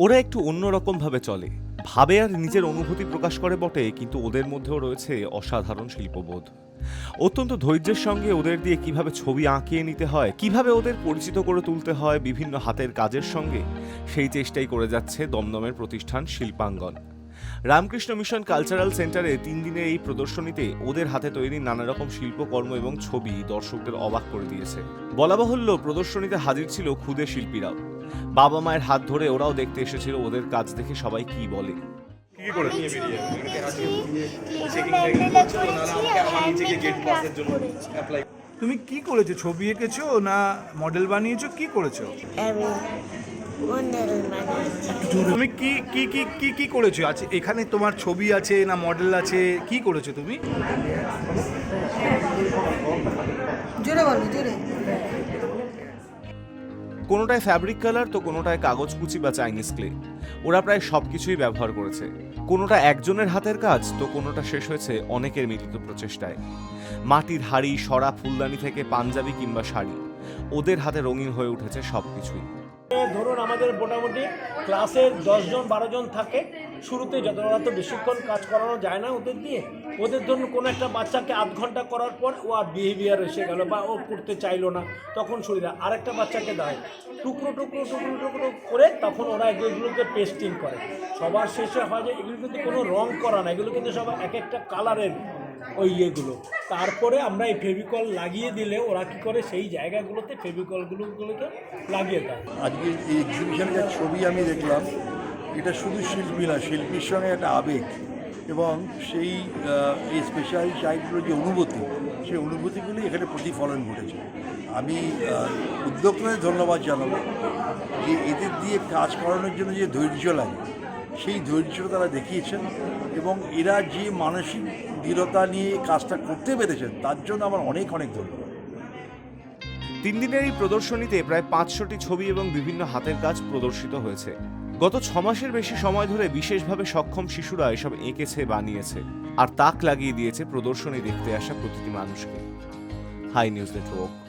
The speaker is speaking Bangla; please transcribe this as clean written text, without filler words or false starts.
ওরা একটু অন্যরকম ভাবে চলে, ভাবে আর নিজের অনুভূতি প্রকাশ করে বটে, কিন্তু ওদের মধ্যেও রয়েছে অসাধারণ শিল্পবোধ। অত্যন্ত ধৈর্যের সঙ্গে ওদের দিয়ে কিভাবে ছবি আঁকিয়ে নিতে হয়, কিভাবে ওদের পরিচিত করে তুলতে হয় বিভিন্ন হাতের কাজের সঙ্গে, সেই চেষ্টাই করে যাচ্ছে দমদমের প্রতিষ্ঠান শিল্পাঙ্গন। রামকৃষ্ণ মিশন কালচারাল সেন্টারে 3 দিনের এই প্রদর্শনীতে ওদের হাতে তৈরি নানা রকম শিল্পকর্ম এবং ছবি দর্শকদের অবাক করে দিয়েছে। বলা বাহুল্য, প্রদর্শনীতে হাজির ছিল ক্ষুদে শিল্পীরাও। বাবা মায়ের হাত ধরে ওরাও দেখতে এসেছিল ওদের কাজ দেখে সবাই কি বলে। কি করেছো? তুমি কি করেছো? ছবি এঁকেছো না মডেল বানিয়েছো? কি করেছো? তুমি কি কি কি কি কি করেছো? আছে এখানে তোমার ছবি আছে না মডেল আছে? কি করেছো তুমি? জোরে বলো, জোরে। কোনোটায় ফ্যাব্রিক কালার তো কোনোটায় কাগজ কুচি বা চাইনিজ ক্লে। ওরা প্রায় সবকিছুই ব্যবহার করেছে। কোনোটা একজনের হাতের কাজ তো কোনোটা শেষ হয়েছে অনেকের মিলিত প্রচেষ্টায়। মাটির হাড়ি, সরা, ফুলদানি থেকে পাঞ্জাবি কিংবা শাড়ি, ওদের হাতে রঙিন হয়ে উঠেছে সবকিছুই। ধরুন আমাদের মোটামুটি ক্লাসে 10-12 জন থাকে। শুরুতে যত ওরা তো বেশিক্ষণ কাজ করানো যায় না ওদের দিয়ে। ওদের ধরুন কোনো একটা বাচ্চাকে আধ ঘন্টা করার পর ও আর বিহেভিয়ার এসে গেল বা ও করতে চাইলো না, তখন সুবিধা আরেকটা বাচ্চাকে দেয় টুকরো টুকরো টুকরো টুকরো করে, তখন ওরা এগুলোকে পেস্টিং করে। সবার শেষে হয় যে এগুলো কিন্তু কোনো রং করা না, এগুলো কিন্তু সব এক একটা কালারের ওই ইয়েগুলো। তারপরে আমরা এই ফেভিকল লাগিয়ে দিলে ওরা কী করে সেই জায়গাগুলোতে ফেভিকলগুলোকে লাগিয়ে দেয়। আজকে এই এক্সিবিশনে যা ছবি আমি দেখলাম, এটা শুধু শিল্পী না, শিল্পীর সঙ্গে একটা আবেগ এবং সেই এই স্পেশাল চাইল্ডগুলোর যে অনুভূতি, সেই অনুভূতিগুলি এখানে প্রতিফলন ঘটেছে। আমি উদ্যোক্তাদের ধন্যবাদ জানাবো যে এদের দিয়ে কাজ করানোর জন্য যে ধৈর্য লাগে, সেই ধৈর্য তারা দেখিয়েছেন এবং এরা যে মানসিক দৃঢ়তা নিয়ে কাজটা করতে পেরেছেন তার জন্য আমার অনেক অনেক ধন্যবাদ। 3 দিনের এই প্রদর্শনীতে প্রায় 500টি ছবি এবং বিভিন্ন হাতের কাজ প্রদর্শিত হয়েছে। গত 6 মাসের বেশি সময় ধরে বিশেষভাবে সক্ষম শিশুরা এসব এঁকেছে, বানিয়েছে আর তাক লাগিয়ে দিয়েছে প্রদর্শনী দেখতে আসা প্রতিটি মানুষকে। Hi News network.